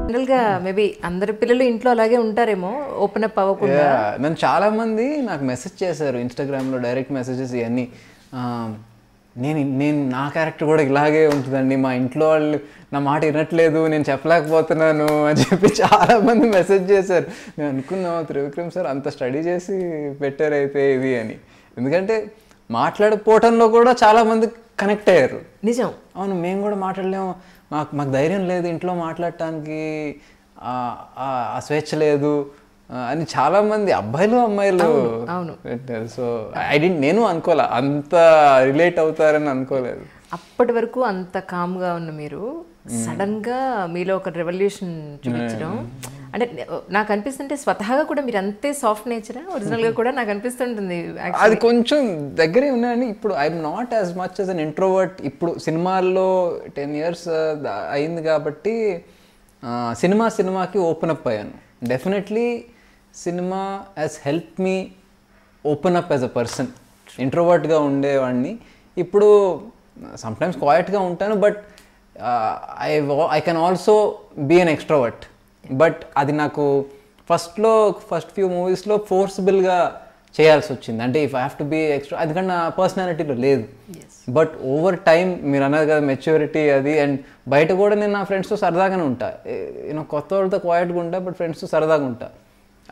జనరల్గా మేబీ అందరి పిల్లలు ఇంట్లో అలాగే ఉంటారేమో, ఓపెన్ అప్ అవ్వకుండా. నన్ను చాలా మంది నాకు మెసేజ్ చేశారు ఇన్స్టాగ్రామ్లో, డైరెక్ట్ మెసేజెస్ ఇవన్నీ. నేను నా క్యారెక్టర్ కూడా ఇలాగే ఉంటుందండి, మా ఇంట్లో వాళ్ళు నా మాట వినట్లేదు, నేను చెప్పలేకపోతున్నాను అని చెప్పి చాలామంది మెసేజ్ చేశారు. నేను అనుకున్నాను త్రివిక్రమ్ సార్ అంత స్టడీ చేసి పెట్టారైతే ఇది అని. ఎందుకంటే మాట్లాడకపోవటంలో కూడా చాలామంది కనెక్ట్ అయ్యారు. నిజం, అవును. మేము కూడా మాట్లాడలేము, మాకు ధైర్యం లేదు ఇంట్లో మాట్లాడటానికి, ఆ స్వేచ్ఛ లేదు అని చాలామంది అబ్బాయిలు అమ్మాయిలు పెట్టారు. సో నేను అనుకోలే అంత రిలేట్ అవుతారని అనుకోలేదు. అప్పటి వరకు అంత కామ్గా ఉన్న మీరు సడన్ గా మీలో ఒక రెవల్యూషన్ చూపించడం అంటే నాకు అనిపిస్తుంటే స్వతహాగా కూడా మీరు అంతే సాఫ్ట్ నేచరా ఒరిజినల్ గా కూడా నాకు అనిపిస్తుంటుంది. అది కొంచెం దగ్గరే ఉన్నాయని. ఇప్పుడు I'm not as much as an introvert. ఇప్పుడు సినిమాల్లో 10 years అయింది కాబట్టి సినిమాకి ఓపెన్ అప్ అయ్యాను. Definitely cinema has help me open up as a person. ఇంట్రోవర్ట్గా ఉండేవాడిని, ఇప్పుడు సమ్టైమ్స్ క్వైట్గా ఉంటాను, but I can also be an extrovert. But అది నాకు ఫస్ట్ ఫ్యూ మూవీస్లో ఫోర్స్బుల్గా చేయాల్సి వచ్చింది. అంటే if I have to be extra, అందుకని నా పర్సనాలిటీలో లేదు. బట్ ఓవర్ టైం మీరు అన్నారు కదా మెచ్యూరిటీ అది, అండ్ బయట కూడా నేను నా ఫ్రెండ్స్తో సరదాగానే ఉంటా. కొత్త వాళ్ళతో క్వైట్గా ఉంటా, బట్ ఫ్రెండ్స్తో సరదాగా ఉంటా.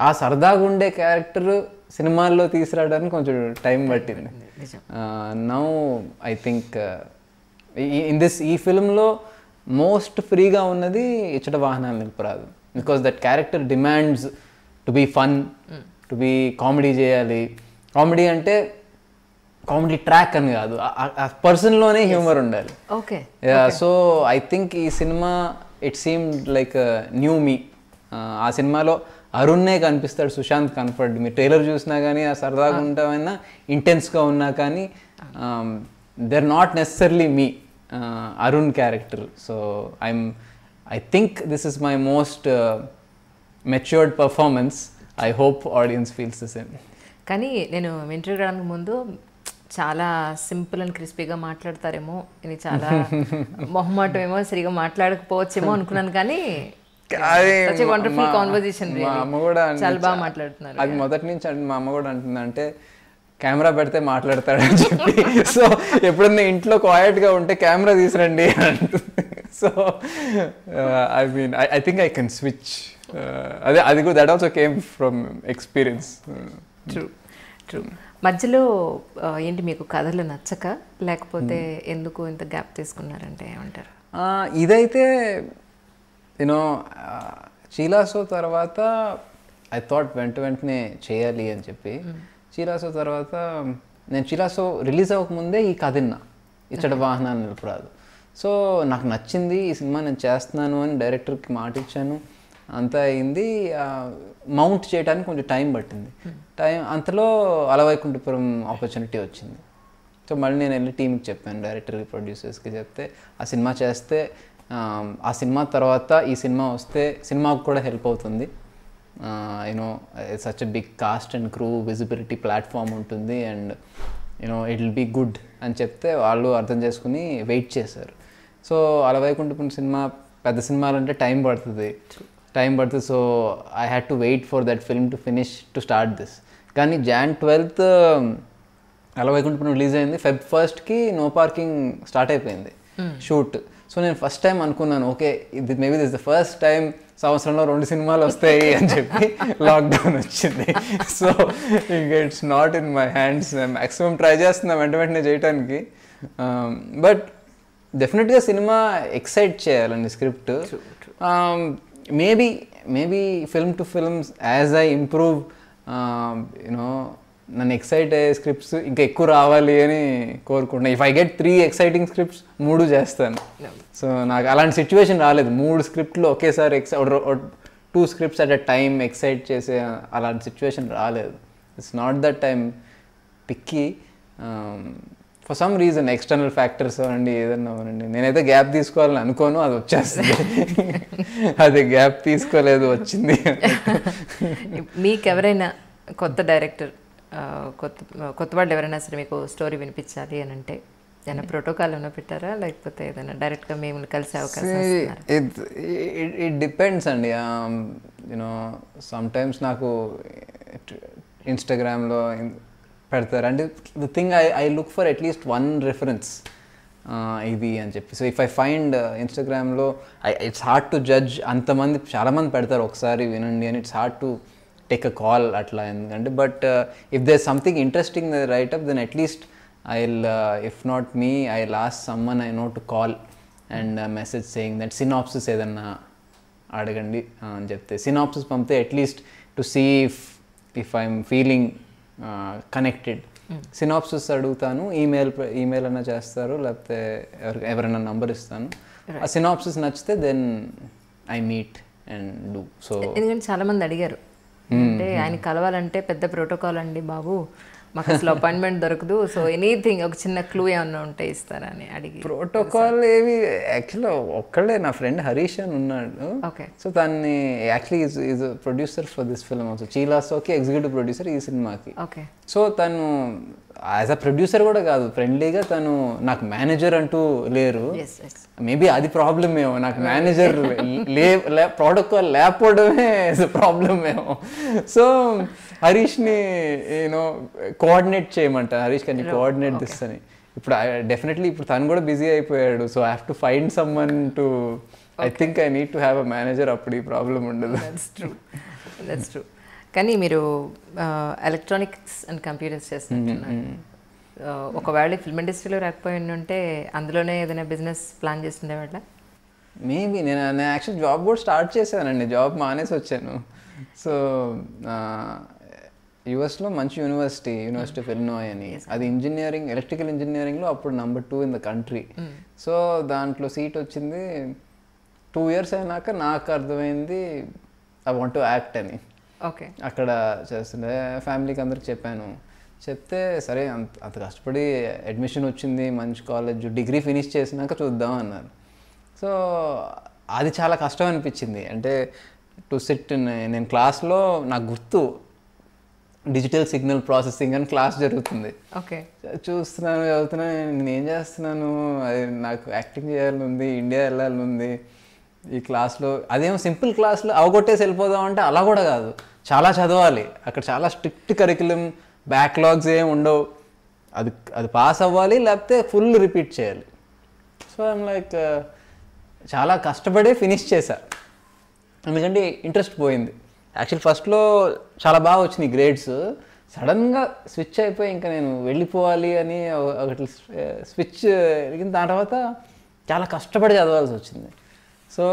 ఆ సరదాగా ఉండే క్యారెక్టర్ సినిమాల్లో తీసుకురావడానికి కొంచెం టైం పట్టింది. నౌ ఐ థింక్ ఈ ఫిల్మ్లో మోస్ట్ ఫ్రీగా ఉన్నది ఇచ్చట వాహనాలు నిలుపురాదు. Because that character demands to be fun, to be comedy చేయాలి. కామెడీ అంటే కామెడీ ట్రాక్ అని కాదు, ఆ పర్సన్లోనే హ్యూమర్ ఉండాలి. ఓకే. సో ఐ థింక్ ఈ cinema it seemed like new me. ఆ సినిమాలో అరుణ్నే కనిపిస్తాడు, సుశాంత్ కనపడ్డు. మీరు ట్రైలర్ చూసినా కానీ ఆ సరదాగా ఉంటామైనా ఇంటెన్స్గా ఉన్నా కానీ they are not necessarily me Arun character. So I think this is my most matured performance. I hope audience feels the same. కానీ నేను ఇంటర్వ్యూ రావడానికి ముందు చాలా సింపుల్ అండ్ క్రిస్పీగా మాట్లాడతారేమో, ఇది చాలా మొహమాటం ఏమో, సరిగా మాట్లాడకపోవచ్చేమో అనుకున్నాను. కానీ వండర్ఫుల్ కాన్వర్జేషన్, చాలా బాగా మాట్లాడుతున్నారు. అది మొదటి నుంచి మా అమ్మ కూడా అంటుంది, అంటే కెమెరా పెడితే మాట్లాడతాడని చెప్పి. సో ఎప్పుడన్నా ఇంట్లో క్వైట్గా ఉంటే కెమెరా తీసురండి అని అంటుంది. So I think I can switch. అది కూడా that also came from experience. True. మధ్యలో ఏంటి మీకు కథలు నచ్చక, లేకపోతే ఎందుకు ఇంత గ్యాప్ తీసుకున్నారంటే ఏమంటారు? ఇదైతే చీలాసో తర్వాత ఐ థాట్ వెంటనే చేయాలి అని చెప్పి. చీలాసో తర్వాత నేను చీలాసో రిలీజ్ అవ్వకముందే ఈ కథ విన్నా, ఇచ్చట వాహనాలు నిలుపురాదు. సో నాకు నచ్చింది, ఈ సినిమా నేను చేస్తున్నాను అని డైరెక్టర్కి మాట ఇచ్చాను, అంతా అయింది. మౌంట్ చేయడానికి కొంచెం టైం పట్టింది. అంతలో అలవైకుంఠపురం ఆపర్చునిటీ వచ్చింది. సో మళ్ళీ నేను వెళ్ళి టీంకి చెప్పాను, డైరెక్టర్కి, ప్రొడ్యూసర్స్కి చెప్తే ఆ సినిమా చేస్తే, ఆ సినిమా తర్వాత ఈ సినిమా వస్తే సినిమాకు కూడా హెల్ప్ అవుతుంది. Such a big cast and crew, visibility platform ఉంటుంది, and it will be good అని చెప్తే వాళ్ళు అర్థం చేసుకుని వెయిట్ చేశారు. సో అలవైకుంఠపురం సినిమా పెద్ద సినిమాలంటే టైం పడుతుంది. So I had to wait for that film to finish to start this. కానీ Jan 12th అలవైకుంఠపురం రిలీజ్ అయింది. Feb 1st no parking start అయిపోయింది షూట్. సో నేను ఫస్ట్ టైం అనుకున్నాను, ఓకే ఇది maybe this the first time సంవత్సరంలో 2 సినిమాలు వస్తాయి అని చెప్పి లాక్డౌన్ వచ్చింది. సో ఇంకా it's not in my hands. Maximum try చేస్తున్నా వెంటనే చేయడానికి. బట్ డెఫినెట్గా సినిమా ఎక్సైట్ చేయాలండి script. Maybe film to films as I improve నన్ను ఎక్సైట్ అయ్యే స్క్రిప్ట్స్ ఇంకా ఎక్కువ రావాలి అని కోరుకుంటున్నాను. If I get 3 exciting scripts 3 చేస్తాను. సో నాకు అలాంటి సిచ్యువేషన్ రాలేదు, 3 scriptలు ఒకేసారి 2 scripts at a time excite చేసే అలాంటి సిచ్యువేషన్ రాలేదు. It's not that time picky. For some reason external factors అవ్వండి, ఏదన్నా అవ్వండి, నేనైతే గ్యాప్ తీసుకోవాలని అనుకోను, అది వచ్చేస్తుంది. అది గ్యాప్ తీసుకోలేదు, వచ్చింది. మీకెవరైనా కొత్త డైరెక్టర్, కొత్త వాళ్ళు ఎవరైనా సరే మీకు స్టోరీ వినిపించాలి అని అంటే ఏదైనా ప్రోటోకాల్ ఏమైనా పెట్టారా, లేకపోతే ఏదైనా డైరెక్ట్గా మేము కలిసే అవకాశం ఇస్తున్నారా? ఇట్ డిపెండ్స్ అండి. యూనో సమ్టైమ్స్ నాకు ఇన్స్టాగ్రామ్లో పెడతారు అంటే the thing I look for at least one reference ఇది అని చెప్పి. సో ఇఫ్ ఐ ఫైండ్ ఇన్స్టాగ్రామ్లో ఇట్స్ హార్డ్ టు జడ్జ్, అంతమంది చాలామంది పెడతారు ఒకసారి వినండి అని, it's hard to take a call అట్లా. ఎందుకంటే but if there something interesting right up then at least if not me, I'll ask someone I know to call and message saying that synopsis ఏదన్నా అడగండి అని చెప్తే, సినాప్సిస్ పంపితే at least to see if I'm feeling connected. Synopsis అడుగుతాను, email అన్నా చేస్తారు, లేకపోతే ఎవరైనా నంబర్ ఇస్తాను. ఆ సినాప్సిస్ నచ్చితే then I meet and do. So ఎందుకంటే చాలామంది అడిగారు అంటే ఆయన కలవాలంటే పెద్ద ప్రోటోకాల్ అండి బాబు, మాకు అసలు అపాయింట్మెంట్ దొరకదు, సో ఎనీథింగ్ ఒక చిన్న క్లూ ఏమన్నా ఉంటే ఇస్తారని అడిగి. ప్రోటోకాల్ ఏవి యాక్చువల్గా ఒక్కడే నా ఫ్రెండ్ హరీష్ అని ఉన్నాడు. ఓకే. సో దాన్ని actually is producer for this film also. చీలాసోకి ఎగ్జిక్యూటివ్ ప్రొడ్యూసర్ ఈ సినిమాకి. ఓకే. సో తను యాజ్ అ ప్రొడ్యూసర్ కూడా కాదు, ఫ్రెండ్లీగా తను నాకు మేనేజర్ అంటూ లేరు. మేబీ అది ప్రాబ్లమ్ ఏమో, నాకు మేనేజర్ ప్రోటోకాల్ లేకపోవడమే ప్రాబ్లమ్ ఏమో. సో హరీష్ని యూనో కోఆర్డినేట్ చేయమంట, హరీష్ కానీ కోఆర్డినేట్ దిస్ అని. ఇప్పుడు డెఫినెట్లీ ఇప్పుడు తను కూడా బిజీ అయిపోయాడు. So I have to find someone to, I think I need to have a manager, అప్పుడు ఈ ప్రాబ్లం ఉండదు. That's true. కానీ మీరు ఎలక్ట్రానిక్స్ అండ్ కంప్యూటర్స్ చేస్తున్నారు, ఒకవేళ ఫిల్మ్ ఇండస్ట్రీలో రాకపోయి ఉంటే అందులోనే ఏదైనా బిజినెస్ ప్లాన్ చేస్తుండేవాళ్ళ? మేబీ నేను యాక్చువల్ జాబ్ కూడా స్టార్ట్ చేశానండి, జాబ్ మానేసి వచ్చాను. సో యుఎస్లో మంచి యూనివర్సిటీ ఆఫ్ ఇలినాయ్ అని, అది ఇంజనీరింగ్, ఎలక్ట్రికల్ ఇంజనీరింగ్లో అప్పుడు number 2 in the country. So దాంట్లో సీట్ వచ్చింది. 2 years అయినాక నాకు అర్థమైంది ఐ వాంట్ టు యాక్ట్ అని. ఓకే. అక్కడ చేస్తుండే ఫ్యామిలీకి అందరికి చెప్పాను. చెప్తే సరే అంత కష్టపడి అడ్మిషన్ వచ్చింది, మంచి కాలేజ్, డిగ్రీ ఫినిష్ చేసినాక చూద్దాం అన్నారు. సో అది చాలా కష్టం అనిపించింది. అంటే టు సిట్, నేను క్లాస్లో నాకు గుర్తు డిజిటల్ సిగ్నల్ ప్రాసెసింగ్ అని క్లాస్ జరుగుతుంది. ఓకే. చూస్తున్నాను, చదువుతున్నాను, నేను ఏం చేస్తున్నాను, అది నాకు యాక్టింగ్ చేయాలని ఉంది, ఇండియా వెళ్ళాలని ఉంది. ఈ క్లాస్లో అదేమో సింపుల్ క్లాస్లో అవగొట్టేసి వెళ్ళిపోదాం అంటే అలా కూడా కాదు, చాలా చదవాలి. అక్కడ చాలా స్ట్రిక్ట్ కరికులం, బ్యాక్లాగ్స్ ఏమి ఉండవు. అది పాస్ అవ్వాలి, లేకపోతే ఫుల్ రిపీట్ చేయాలి. సో ఐమ్ లైక్ చాలా కష్టపడే ఫినిష్ చేశా, ఎందుకంటే ఇంట్రెస్ట్ పోయింది. యాక్చువల్ ఫస్ట్లో చాలా బాగా వచ్చినాయి గ్రేడ్స్, సడన్గా స్విచ్ అయిపోయి ఇంకా నేను వెళ్ళిపోవాలి అని ఒకటి స్విచ్ జరిగిన తర్వాత చాలా కష్టపడి చదవాల్సి వచ్చింది. సో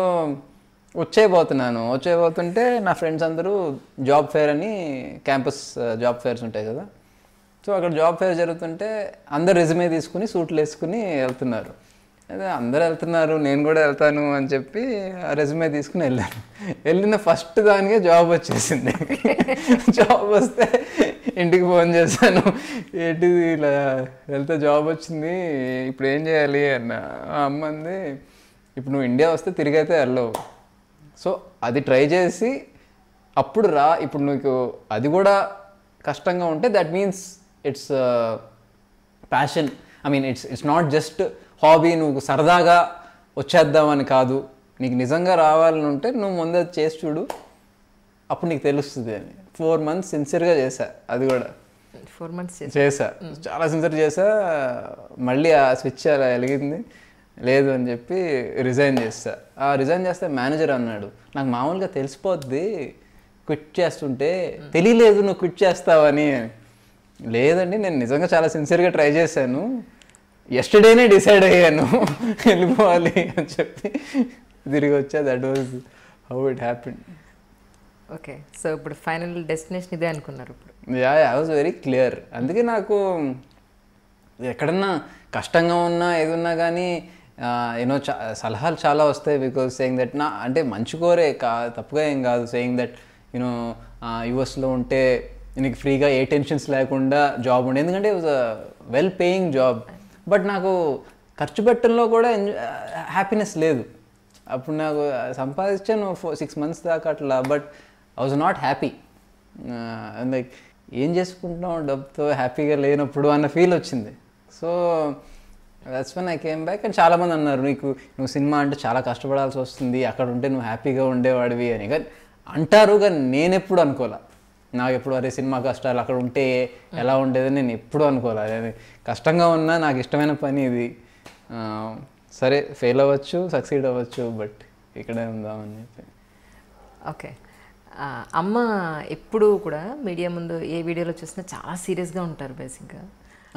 వచ్చేపోతుంటే నా ఫ్రెండ్స్ అందరూ జాబ్ ఫేర్ అని, క్యాంపస్ జాబ్ ఫేర్స్ ఉంటాయి కదా, సో అక్కడ జాబ్ ఫేర్ జరుగుతుంటే అందరు రెజ్యూమే తీసుకుని సూట్లు వేసుకుని వెళ్తున్నారు. అదే అందరూ వెళ్తున్నారు, నేను కూడా వెళ్తాను అని చెప్పి ఆ రెజ్యూమే తీసుకుని వెళ్ళిన ఫస్ట్ దానికే జాబ్ వచ్చేసింది. జాబ్ వస్తే ఇంటికి ఫోన్ చేశాను, ఏంటిది ఇలా వెళ్తే జాబ్ వచ్చింది, ఇప్పుడు ఏం చేయాలి అన్న. ఆ అమ్మంది, ఇప్పుడు నువ్వు ఇండియా వస్తే తిరిగైతే వెళ్ళవు, సో అది ట్రై చేసి అప్పుడు రా. ఇప్పుడు నీకు అది కూడా కష్టంగా ఉంటే that means it's passion. I mean it's not just hobby, నువ్వు సరదాగా వచ్చేద్దామని కాదు, నీకు నిజంగా రావాలని ఉంటే నువ్వు ముందే చేసి చూడు, అప్పుడు నీకు తెలుస్తుంది అని. 4 months సిన్సియర్గా చేశా. అది కూడా 4 months చేశా, చాలా సిన్సియర్ చేశా. మళ్ళీ ఆ స్విచ్ అలా వెలిగింది, లేదు అని చెప్పి రిజైన్ చేస్తా. రిజైన్ చేస్తే మేనేజర్ అన్నాడు, నాకు మామూలుగా తెలిసిపోద్ది క్విట్ చేస్తుంటే, తెలియలేదు నువ్వు క్విట్ చేస్తావని. లేదండి, నేను నిజంగా చాలా సిన్సియర్గా ట్రై చేశాను, ఎస్టర్డేనే డిసైడ్ అయ్యాను వెళ్ళిపోవాలి అని చెప్పి తిరిగి వచ్చా. That was how it happened. Okay. So ఇప్పుడు ఫైనల్ డెస్టినేషన్ ఇదే అనుకున్నారు ఇప్పుడు? I was very clear. అందుకే నాకు ఎక్కడన్నా కష్టంగా ఉన్నా ఏది ఉన్నా కానీ యూనో సలహాలు చాలా వస్తాయి. బికాజ్ సేయింగ్ దట్ అంటే మంచి కోరే తప్పుగా ఏం కాదు, సేయింగ్ దట్ యూనో యూఎస్లో ఉంటే నీకు ఫ్రీగా ఏ టెన్షన్స్ లేకుండా జాబ్ ఉండే, ఎందుకంటే it was a well paying job. But నాకు ఖర్చు పెట్టడంలో కూడా హ్యాపీనెస్ లేదు. అప్పుడు నాకు సంపాదించాను 6 months దాకా అట్లా, but I was not happy. Like ఏం చేసుకుంటున్నాం డబ్బుతో, హ్యాపీగా లేనప్పుడు అన్న ఫీల్ వచ్చింది. So that's when I came back. And చాలామంది అన్నారు నువ్వు సినిమా అంటే చాలా కష్టపడాల్సి వస్తుంది, అక్కడ ఉంటే నువ్వు హ్యాపీగా ఉండేవాడివి అని. కానీ అంటారు, కానీ నేను ఎప్పుడు అనుకోలే. నాకు ఎప్పుడు అరే సినిమా కష్టాలు అక్కడ ఉంటే ఎలా ఉండేదని నేను ఎప్పుడు అనుకోలే. నేను కష్టంగా ఉన్నా నాకు ఇష్టమైన పని ఇది. సరే ఫెయిల్ అవ్వచ్చు, సక్సీడ్ అవ్వచ్చు, బట్ ఇక్కడే ఉందామని చెప్పి. ఓకే. అమ్మ ఎప్పుడు కూడా మీడియా ముందు ఏ వీడియోలో చూసినా చాలా సీరియస్గా ఉంటారు బేసిక్గా.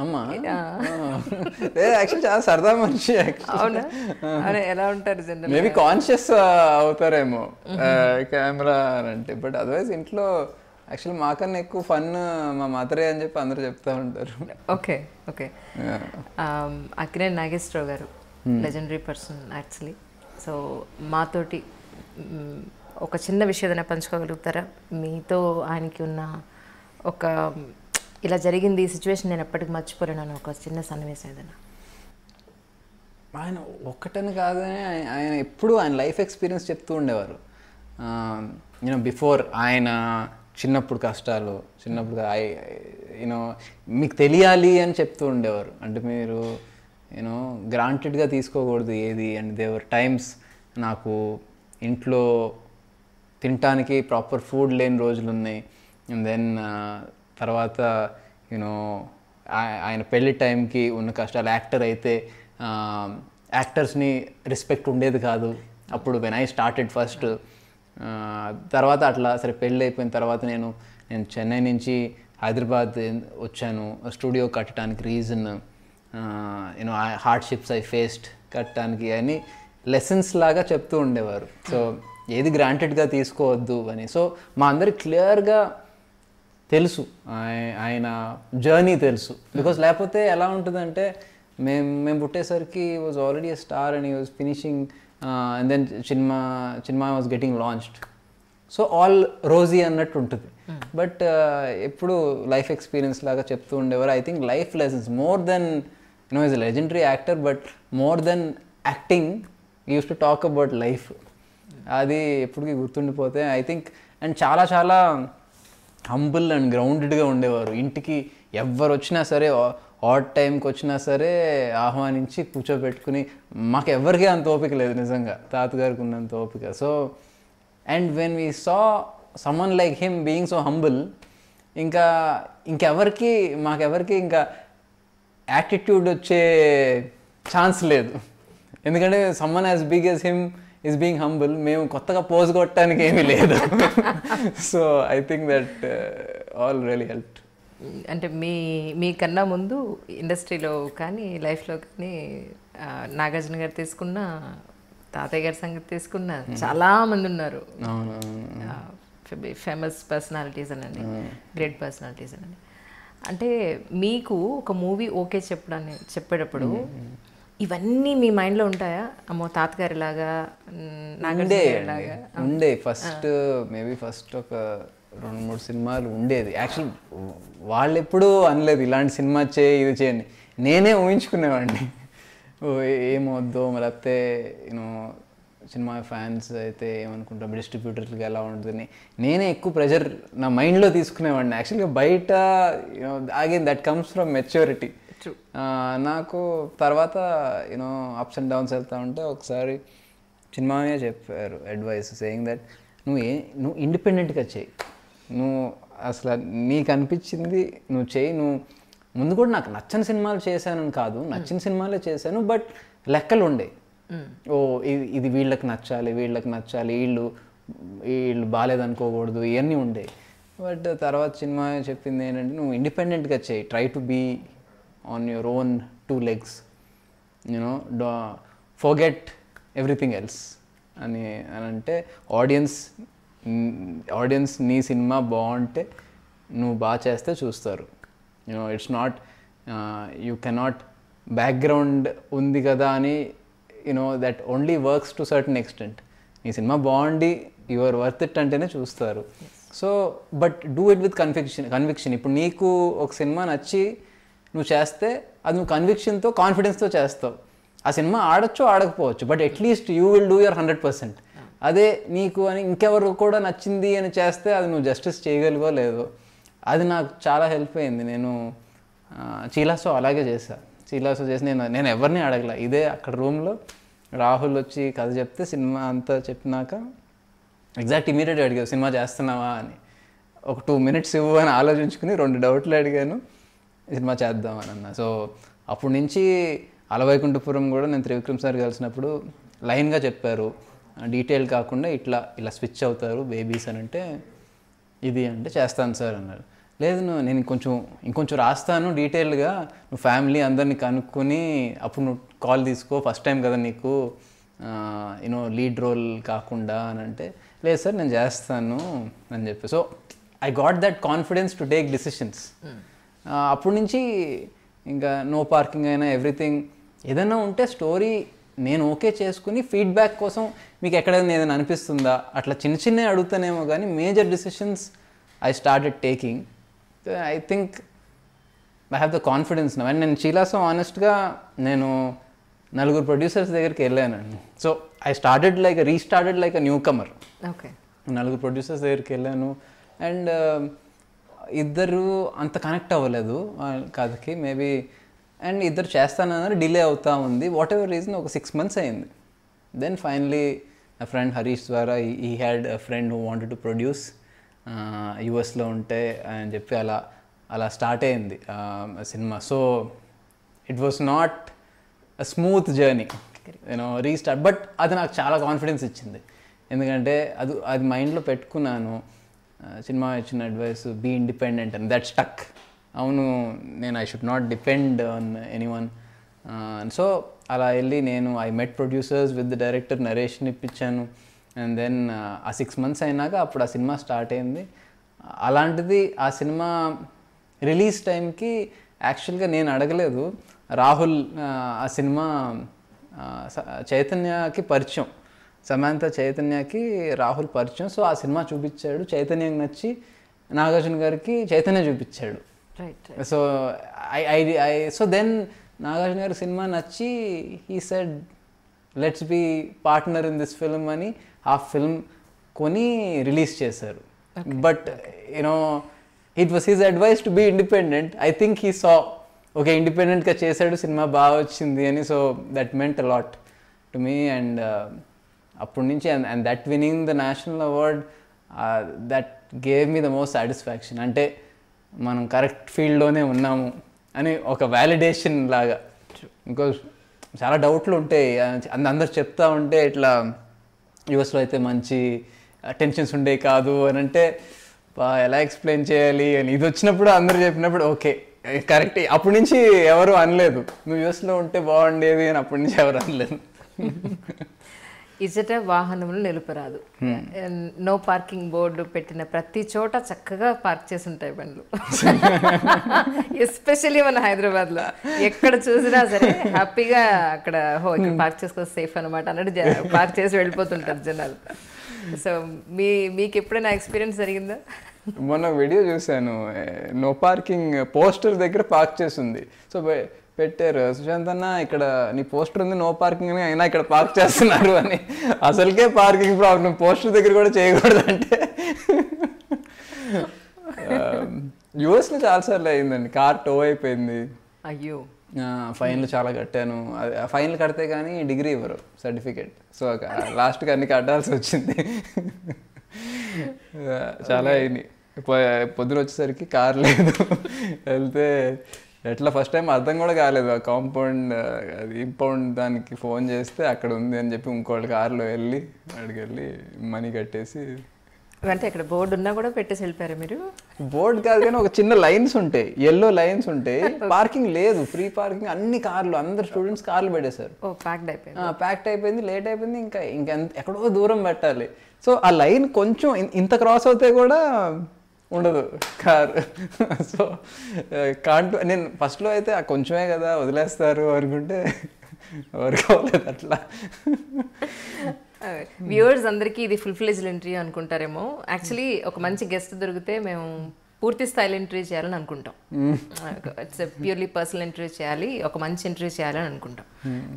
అమ్మా యాక్చువల్లీ చాలా సరదా మనిషి. అవునా? అదే ఎలా ఉంటారు జనరల్? మేబీ కాన్షియస్ అవుతారేమో కెమెరా అని అంటే, బట్ అదర్వైజ్ ఇంట్లో యాక్చువల్లీ మాకన్నా ఎక్కువ ఫన్ మా మదరే అని చెప్పి అందరూ చెప్తూ ఉంటారు. Okay okay. అక్కినేని నాగేశ్వరరావు గారు లెజెండరీ పర్సన్ యాక్చువల్లీ. సో మాతోటి ఒక చిన్న విషయం ఏదైనా పంచుకోగలుగుతారా? మీతో ఆయనకి ఉన్న ఒక ఇలా జరిగింది ఈ సిచ్యువేషన్ నేను ఎప్పటికీ మర్చిపోలేను ఒక చిన్న సన్నివేశం ఏదైనా. ఆయన ఒక్కటని కాదని ఆయన ఎప్పుడు ఆయన లైఫ్ ఎక్స్పీరియన్స్ చెప్తూ ఉండేవారు. యూనో బిఫోర్ ఆయన చిన్నప్పుడు కష్టాలు, చిన్నప్పుడు యూనో మీకు తెలియాలి అని చెప్తూ ఉండేవారు. అంటే మీరు యూనో గ్రాంటెడ్గా తీసుకోకూడదు ఏది. అండ్ దేవర్ టైమ్స్ నాకు ఇంట్లో తినటానికి ప్రాపర్ ఫుడ్ లేని రోజులు ఉన్నాయి. అండ్ దెన్ తర్వాత యూనో ఆయన పెళ్ళి టైంకి ఉన్న కష్టాలు. యాక్టర్ అయితే యాక్టర్స్ని రెస్పెక్ట్ ఉండేది కాదు అప్పుడు వెన్ ఐ స్టార్టెడ్ ఫస్ట్. తర్వాత అట్లా సరే పెళ్ళి అయిపోయిన తర్వాత నేను చెన్నై నుంచి హైదరాబాద్ వచ్చాను స్టూడియో కట్టడానికి. Reason you know hardships I faced కట్టడానికి అని లెసన్స్ లాగా చెప్తూ ఉండేవారు. సో ఏది గ్రాంటెడ్గా తీసుకోవద్దు అని. సో మా అందరికి క్లియర్గా తెలుసు ఆయన జర్నీ తెలుసు. బికాస్ లేకపోతే ఎలా ఉంటుందంటే మేము పుట్టేసరికి was already a star and he was finishing and then చిన్మా was getting launched. So all rosy అన్నట్టు ఉంటుంది. బట్ ఎప్పుడు లైఫ్ ఎక్స్పీరియన్స్ లాగా చెప్తూ ఉండేవారు. I think life lessons more than you know is a legendary actor, but more than acting used to talk about life. అది ఎప్పటికీ గుర్తుండిపోతే I think. And చాలా చాలా హంబుల్ అండ్ గ్రౌండెడ్గా ఉండేవారు. ఇంటికి ఎవరు వచ్చినా సరే ఆడ్ టైంకి వచ్చినా సరే ఆహ్వానించి కూర్చోబెట్టుకుని, మాకు ఎవరికీ అంత ఓపిక లేదు నిజంగా, తాతగారికి ఉన్నంత ఓపిక. So and when we saw someone like him being so humble, మాకెవరికి ఇంకా యాటిట్యూడ్ వచ్చే ఛాన్స్ లేదు. ఎందుకంటే someone as big as him is being humble. మేము కొత్తగా పోజ్ కొట్టడానికి ఏమీ లేదు. So I think that all really helped. అంటే మీకన్నా ముందు ఇండస్ట్రీలో కానీ లైఫ్లో కానీ నాగార్జున గారు తీసుకున్న, తాతయ్య గారి సంగతి తీసుకున్న చాలామంది ఉన్నారు. ఫేమస్ పర్సనాలిటీస్ అనండి, గ్రేట్ పర్సనాలిటీస్ అనండి. అంటే మీకు ఒక మూవీ ఓకే చెప్పేటప్పుడు ఇవన్నీ మీ మైండ్లో ఉంటాయా? అమ్మో తాతగారిలాగా, నాగార్జున ఉండే మేబీ ఫస్ట్ ఒక 2-3 సినిమాలు ఉండేది. యాక్చువల్ వాళ్ళు ఎప్పుడూ అనలేదు ఇలాంటి సినిమా చేయి ఇది చేయండి, నేనే ఊహించుకునేవాడిని. ఏమొద్దో లేకపోతే యూనో సినిమా ఫ్యాన్స్ అయితే ఏమనుకుంటాం, డిస్ట్రిబ్యూటర్స్కి ఎలా ఉంటుందని నేనే ఎక్కువ ప్రెషర్ నా మైండ్లో తీసుకునేవాడిని. యాక్చువల్గా బయట you know again that comes from maturity. నాకు తర్వాత యూనో అప్స్ అండ్ డౌన్స్ వెళ్తూ ఉంటే ఒకసారి చిన్మయ్య చెప్పారు అడ్వైస్, సేయింగ్ దట్ నువ్వు ఇండిపెండెంట్గా చేయి, నువ్వు అసలు నీకు అనిపించింది నువ్వు చేయి. నువ్వు ముందు కూడా నాకు నచ్చని సినిమాలు చేశానని కాదు, నచ్చిన సినిమాలే చేశాను, బట్ లెక్కలు ఉండే. ఓ ఇది వీళ్ళకి నచ్చాలి, వీళ్ళు బాగాలేదనుకోకూడదు, ఇవన్నీ ఉండే. బట్ తర్వాత సినిమా చెప్పింది ఏంటంటే నువ్వు ఇండిపెండెంట్గా చేయి, try to be on your own 2 legs, you know forget everything else అని అంటే ఆడియన్స్ నీ సినిమా బాగుంటే నువ్వు బాగా చేస్తే చూస్తారు. You know it's not you cannot background ఉంది కదా అని you know that only works to certain extent. నీ సినిమా బాగుండి యువర్ వర్త్ ఇట్ అంటేనే చూస్తారు. So but do it with conviction. ఇప్పుడు నీకు ఒక సినిమా నచ్చి నువ్వు చేస్తే అది నువ్వు కన్విక్షన్తో కాన్ఫిడెన్స్తో చేస్తావు. ఆ సినిమా ఆడొచ్చు ఆడకపోవచ్చు, but at least you will do your 100%. అదే నీకు అని ఇంకెవరు కూడా నచ్చింది అని చేస్తే అది నువ్వు జస్టిస్ చేయగలిగో లేదో. అది నాకు చాలా హెల్ప్ అయింది. నేను చీలాసో అలాగే చేశాను. చీలాసో చేసి నేను ఎవరిని అడగల. ఇదే అక్కడ రూమ్లో రాహుల్ వచ్చి కథ చెప్తే సినిమా అంతా చెప్పినాక ఎగ్జాక్ట్ ఇమీడియట్గా అడిగాను సినిమా చేస్తున్నావా అని. ఒక 2 minutes ఇవ్వు అని ఆలోచించుకుని 2 డౌట్లు అడిగాను, సినిమా చేద్దామని అన్న. సో అప్పటి నుంచి అలవైకుంఠపురం కూడా నేను త్రివిక్రమ్ సార్ కలిసినప్పుడు లైన్గా చెప్పారు, డీటెయిల్ కాకుండా ఇలా స్విచ్ అవుతారు బేబీస్ అని. అంటే ఇది అంటే చేస్తాను సార్ అన్నారు. లేదు నేను ఇంకొంచెం రాస్తాను డీటెయిల్గా, నువ్వు ఫ్యామిలీ అందరినీ కనుక్కొని అప్పుడు నువ్వు కాల్ తీసుకో, ఫస్ట్ టైం కదా నీకు లీడ్ రోల్ కాకుండా అని. అంటే లేదు సార్ నేను చేస్తాను అని చెప్పి. So I got that confidence to take decisions. అప్పటి నుంచి ఇంకా నో పార్కింగ్ అయినా ఎవ్రీథింగ్ ఏదైనా ఉంటే స్టోరీ నేను ఓకే చేసుకుని ఫీడ్బ్యాక్ కోసం మీకు ఎక్కడైనా ఏదైనా అనిపిస్తుందా అట్లా చిన్న అడుగుతానేమో, కానీ major decisions I started taking. I think I have the confidence నా. అండ్ నేను చీలాసో ఆనెస్ట్గా నేను 4 ప్రొడ్యూసర్స్ దగ్గరికి వెళ్ళానండి. So I restarted like a newcomer. Okay, 4 producers దగ్గరికి వెళ్ళాను. అండ్ ఇద్దరు అంత కనెక్ట్ అవ్వలేదు కథకి మేబీ. అండ్ ఇద్దరు చేస్తానన్నారు, డిలే అవుతూ ఉంది. వాట్ ఎవర్ రీజన్ ఒక 6 months అయింది. దెన్ ఫైనలీ నా ఫ్రెండ్ హరీష్ ద్వారా ఈ had a friend who wanted to produce, యూఎస్లో ఉంటే అని చెప్పి అలా స్టార్ట్ అయింది cinema. So it was not a smooth journey restart, but అది నాకు చాలా కాన్ఫిడెన్స్ ఇచ్చింది. ఎందుకంటే అది మైండ్లో పెట్టుకున్నాను. సినిమా ఇచ్చిన అడ్వైస్ బీ ఇండిపెండెంట్ అని, దట్ స్టక్. అవును, నేను I should not depend on anyone. So అలా వెళ్ళి I met producers with the director, నరేష్ని ఇప్పించాను. అండ్ దెన్ ఆ 6 months అయినాక అప్పుడు ఆ సినిమా స్టార్ట్ అయింది. అలాంటిది ఆ సినిమా రిలీజ్ టైంకి యాక్చువల్గా నేను అడగలేదు, రాహుల్ ఆ సినిమా చైతన్యకి పరిచయం, సమాంత చైతన్యకి రాహుల్ పరిచయం. సో ఆ సినిమా చూపించాడు, చైతన్యకి నచ్చి నాగార్జున గారికి చైతన్య చూపించాడు. సో సో దెన్ నాగార్జున గారి సినిమా నచ్చి he said let's be partner in this film అని ఆ ఫిల్మ్ కొని రిలీజ్ చేశారు. But it was his advice to be independent. I think he saw okay ఇండిపెండెంట్గా చేశాడు, సినిమా బాగా వచ్చింది అని. So that meant a lot to me. And అప్పటి నుంచి and that winning the national award, that gave me the most satisfaction. అంటే మనం కరెక్ట్ ఫీల్డ్లోనే ఉన్నాము అని ఒక వ్యాలిడేషన్ లాగా. బికాజ్ చాలా డౌట్లు ఉంటాయి, అందరు చెప్తా ఉంటే ఇట్లా యూఎస్లో అయితే మంచి టెన్షన్స్ ఉండేవి కాదు అని. అంటే ఎలా ఎక్స్ప్లెయిన్ చేయాలి అని ఇది వచ్చినప్పుడు అందరు చెప్పినప్పుడు ఓకే కరెక్ట్. అప్పటి నుంచి ఎవరు అనలేదు నువ్వు యూఎస్లో ఉంటే బాగుండేది అని, అప్పటి నుంచి ఎవరు అనలేదు. ఇచ్చట వాహనములు నిలుపరాదు, నో పార్కింగ్ బోర్డు పెట్టిన ప్రతి చోట చక్కగా పార్క్ చేసి ఉంటాయి బండ్లు. ఎస్పెషల్లీ మన హైదరాబాద్లో ఎక్కడ చూసినా సరే హ్యాపీగా అక్కడ ఇక్కడ పార్క్ చేసుకో సేఫ్ అనమాట అన్నట్టు పార్క్ చేసి వెళ్ళిపోతుంటారు జనాలు. సో మీకు ఎప్పుడైనా ఎక్స్పీరియన్స్ జరిగిందా? మొన్న వీడియో చూశాను, నో పార్కింగ్ పోస్టర్ దగ్గర పార్క్ చేసింది. సో పెట్టారు, సుశాంత్ అన్న ఇక్కడ నీ పోస్టర్ ఉంది నో పార్కింగ్ అని, అయినా ఇక్కడ పార్క్ చేస్తున్నారు అని. అసలుకే పార్కింగ్ ప్రాబ్లం, పోస్టర్ దగ్గర కూడా చేయకూడదు అంటే. యూఎస్లో చాలాసార్లు అయిందండి, కార్ టో అయిపోయింది. అయ్యో, ఫైన్లు చాలా కట్టాను. ఫైన్లు కడితే కానీ డిగ్రీ ఇవ్వరు, సర్టిఫికేట్. సో లాస్ట్కి అన్ని కట్టాల్సి వచ్చింది. చాలా అయింది. పొద్దున వచ్చేసరికి కార్ లేదు, వెళ్తే ఎట్లా ఫస్ట్ టైం అర్థం కూడా కాలేదు. ఆ కాంపౌండ్ అది ఇంపౌండ్ దానికి ఫోన్ చేస్తే అక్కడ ఉంది అని చెప్పి ఇంకోటి కార్లో వెళ్ళి అక్కడికి వెళ్ళి మనీ కట్టేసి. అంటే ఇక్కడ బోర్డు ఉన్నా కూడా పెట్టేసి వెళ్ళిపోయారు మీరు? బోర్డు కాదు కానీ ఒక చిన్న లైన్స్ ఉంటాయి, ఎల్లో లైన్స్ ఉంటాయి, పార్కింగ్ లేదు, ఫ్రీ పార్కింగ్. అన్ని కార్లు, అందరు స్టూడెంట్స్ కార్లు పెట్టేశారు. ప్యాక్డ్ అయిపోయింది, లేట్ అయిపోయింది, ఇంకా ఎక్కడో దూరం పెట్టాలి. సో ఆ లైన్ కొంచెం ఇంత క్రాస్ అవుతే కూడా ఉండదు కార్. సో నేను ఫస్ట్లో అయితే కొంచెమే కదా వదిలేస్తారు అనుకుంటే వర్క్ అవ్వలేదు అట్లా. వ్యూవర్స్ అందరికీ ఇది ఫుల్ ఫ్లెజ్డ్ ఇంటర్వ్యూ అనుకుంటారేమో. యాక్చువల్లీ ఒక మంచి గెస్ట్ దొరికితే మేము పూర్తి స్థాయిలో ఇంటర్వ్యూ చేయాలని అనుకుంటాం. ఇట్స్ ప్యూర్లీ పర్సనల్ ఇంటర్వ్యూ చేయాలి, ఒక మంచి ఇంటర్వ్యూ చేయాలని అనుకుంటాం.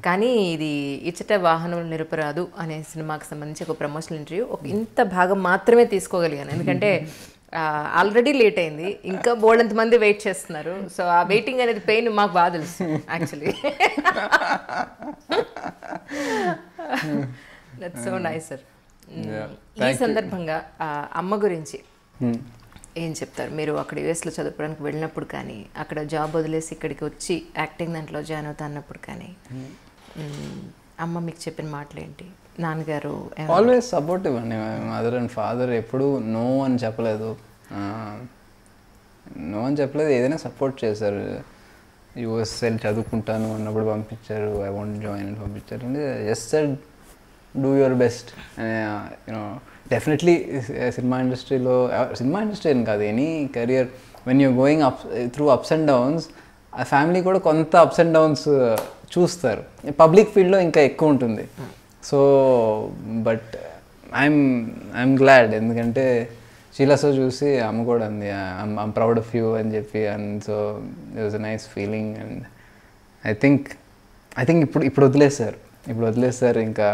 కానీ ఇది ఇచ్చట వాహనం నిరపరాదు అనే సినిమాకి సంబంధించి ఒక ప్రమోషనల్ ఇంటర్వ్యూ, ఒక ఇంత భాగం మాత్రమే తీసుకోగలిగాను. ఎందుకంటే ఆల్రెడీ లేట్ అయింది, ఇంకా బోల్డంత మంది వెయిట్ చేస్తున్నారు. సో ఆ వెయిటింగ్ అనేది పెయిన్ మాకు బాగా తెలుసు actually. That's so nice sir. ఈ సందర్భంగా అమ్మ గురించి ఏం చెప్తారు? మీరు అక్కడ యూఎస్లో చదువుకోవడానికి వెళ్ళినప్పుడు కానీ, అక్కడ జాబ్ వదిలేసి ఇక్కడికి వచ్చి యాక్టింగ్ దాంట్లో జాయిన్ అవుతా అన్నప్పుడు కానీ అమ్మ మీకు చెప్పిన మాటలు ఏంటి? నాన్నగారు ఆల్వేస్ సపోర్టివ్ అండి. మదర్ అండ్ ఫాదర్ ఎప్పుడు నో అని చెప్పలేదు, ఏదైనా సపోర్ట్ చేశారు. యూఎస్ వెళ్ళి చదువుకుంటాను అన్నప్పుడు పంపించారు, ఐ వాంట్ జాయిన్ అని పంపించారు. Just said do your best. You know definitely cinema industry అని కాదు, any career when you going through ups and downs, ఆ ఫ్యామిలీ కూడా కొంత అప్స్ అండ్ డౌన్స్ చూస్తారు. పబ్లిక్ ఫీల్డ్లో ఇంకా ఎక్కువ ఉంటుంది. సో బట్ ఐఎమ్ గ్లాడ్, ఎందుకంటే షీలాసో చూసి అమ్మ కూడా అంది ఐఎమ్ ప్రౌడ్ ఆఫ్ యూ అని చెప్పి. And so it was a nice feeling. And I think ఇప్పుడు వదిలేస్తారు, ఇంకా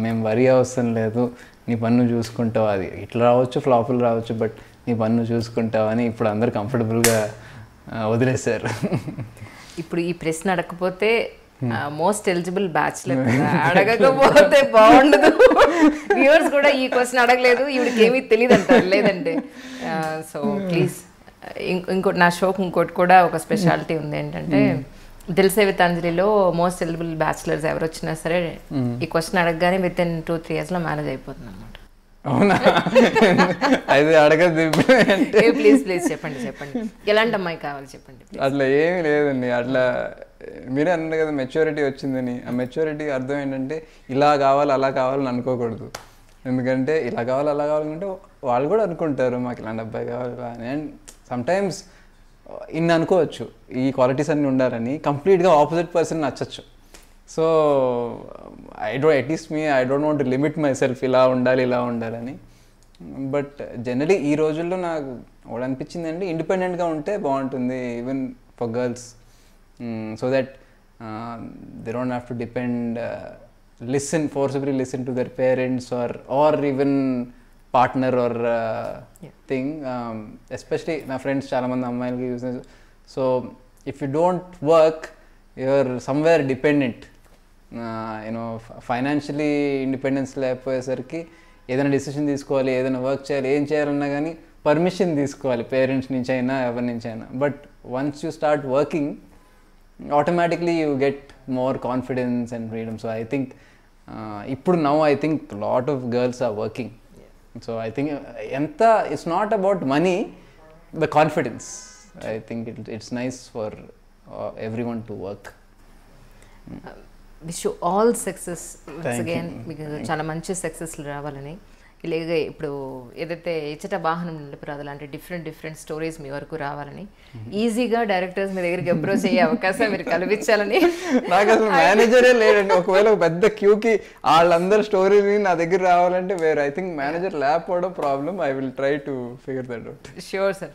మేము వరి అవసరం లేదు, నీ పన్ను చూసుకుంటావు, అది ఇట్లా రావచ్చు ఫ్లాపులు రావచ్చు, బట్ నీ పన్ను చూసుకుంటావు అని ఇప్పుడు అందరు కంఫర్టబుల్గా వదిలేశారు. ఇప్పుడు ఈ ప్రశ్న అడగకపోతే మోస్ట్ ఎలిజిబుల్ బ్యాచ్లర్, అడగకపోతే బాగుండదు. వ్యూవర్స్ కూడా ఈ క్వశ్చన్ అడగలేదు, ఈవిడికి ఏమీ తెలియదు అంటారు లేదంటే. సో ప్లీజ్, ఇంకోటి నా షోకి ఇంకోటి కూడా ఒక స్పెషాలిటీ ఉంది ఏంటంటే, దిల్సే విత్ అంజలిలో మోస్ట్ ఎలిజిబుల్ బ్యాచులర్స్ ఎవరు వచ్చినా సరే ఈ క్వశ్చన్ అడగగానే విత్ ఇన్ 2-3 yearsలో మ్యారేజ్ అయిపోతుంది అన్నమాట. అవునా? అయితే అడగదు. ప్లీజ్ చెప్పండి ఎలాంటి అమ్మాయి కావాలి చెప్పండి. అట్లా ఏమీ లేదండి. అట్లా మీరే అన్నారు కదా మెచ్యూరిటీ వచ్చిందని. ఆ మెచ్యూరిటీ అర్థం ఏంటంటే ఇలా కావాలి అలా కావాలని అనుకోకూడదు. ఎందుకంటే ఇలా కావాలి అలా కావాలంటే వాళ్ళు కూడా అనుకుంటారు మాకు ఇలాంటి అబ్బాయి కావాలి అని. అండ్ సమ్టైమ్స్ ఇన్ని అనుకోవచ్చు ఈ క్వాలిటీస్ అన్నీ ఉండాలని, కంప్లీట్గా ఆపోజిట్ పర్సన్ నచ్చచ్చు. So at least I don't want to limit myself ఇలా ఉండాలని. బట్ జనరలీ ఈ రోజుల్లో నాకు ఒకటి అనిపించింది అండి, ఇండిపెండెంట్గా ఉంటే బాగుంటుంది even for girls. So that they don't have to depend forcibly listen to their parents or even partner or thing. Especially my friends చాలా మంది అమ్మాయిలకి use. So if you don't work, you're somewhere dependent. Financially independence లేకపోయేసరికి ఏదైనా decision తీసుకోవాలి, ఏదైనా work చేయాలి, ఏం చేయాలన్నా కానీ పర్మిషన్ తీసుకోవాలి పేరెంట్స్ నుంచి అయినా ఎవరి నుంచి అయినా. But once you start working, automatically you get more confidence and freedom. So I think now I think a lot of girls are working. So I think it's not about money, the confidence. I think it's nice for everyone to work. Wish you all success once again. మీకు చాలా మంచి సక్సెస్లు రావాలని. ఇలాగే ఇప్పుడు ఏదైతే ఇచ్చట వాహనం నిలిపిరాదు అలాంటి డిఫరెంట్ స్టోరీస్ మీ వరకు రావాలని, ఈజీగా డైరెక్టర్స్ మీ దగ్గరికి అప్రోచ్ అయ్యే అవకాశం మీరు కల్పించాలని. నాకు అసలు మేనేజరే లేడండి. ఒకవేళ పెద్ద క్యూకి వాళ్ళందరూ స్టోరీని నా దగ్గర రావాలంటే వేరు. ఐ థింక్ మేనేజర్ లేకపోవడం problem. I will try to figure that out. Sure sir.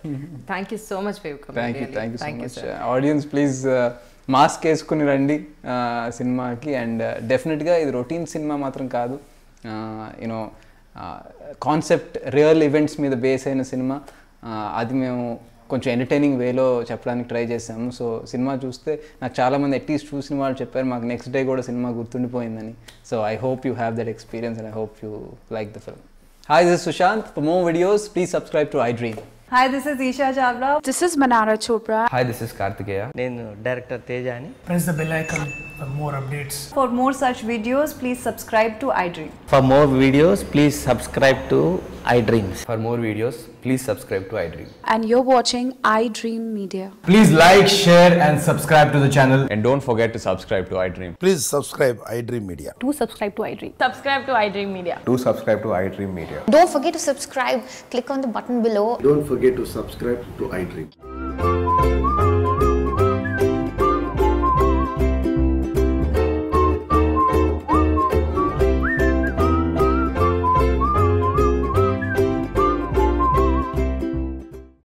Thank you so much for your coming. Thank you so much. Audience please mask వేసుకుని రండి సినిమాకి. అండ్ డెఫినెట్గా ఇది రొటీన్ సినిమా మాత్రం కాదు, యూనో కాన్సెప్ట్ రియల్ ఈవెంట్స్ మీద base అయిన cinema. అది మేము కొంచెం ఎంటర్టైనింగ్ వేలో చెప్పడానికి ట్రై చేసాము. సో సినిమా చూస్తే నాకు చాలామంది అట్లీస్ట్ చూసిన వాళ్ళు చెప్పారు మాకు నెక్స్ట్ డే కూడా సినిమా గుర్తుండిపోయిందని. So I hope you have that experience and I hope you like the film. Hi, this is Sushant. For more videos please subscribe to iDream. Hi, this is Isha Chavla. This is Manara Chopra. Hi, this is Kartikeya. నేను director Teja అని. Press the bell icon for more updates. For more such videos, please subscribe to iDream. For more videos, please subscribe to iDreams. For more videos, please subscribe to iDream. And you're watching iDream Media. Please like, share and subscribe to the channel. And don't forget to subscribe to iDream. Please subscribe iDream Media. Do subscribe to iDream. Subscribe to iDream Media. Do subscribe to iDream Media. Don't forget to subscribe. Click on the button below. Don't forget to subscribe to iDream.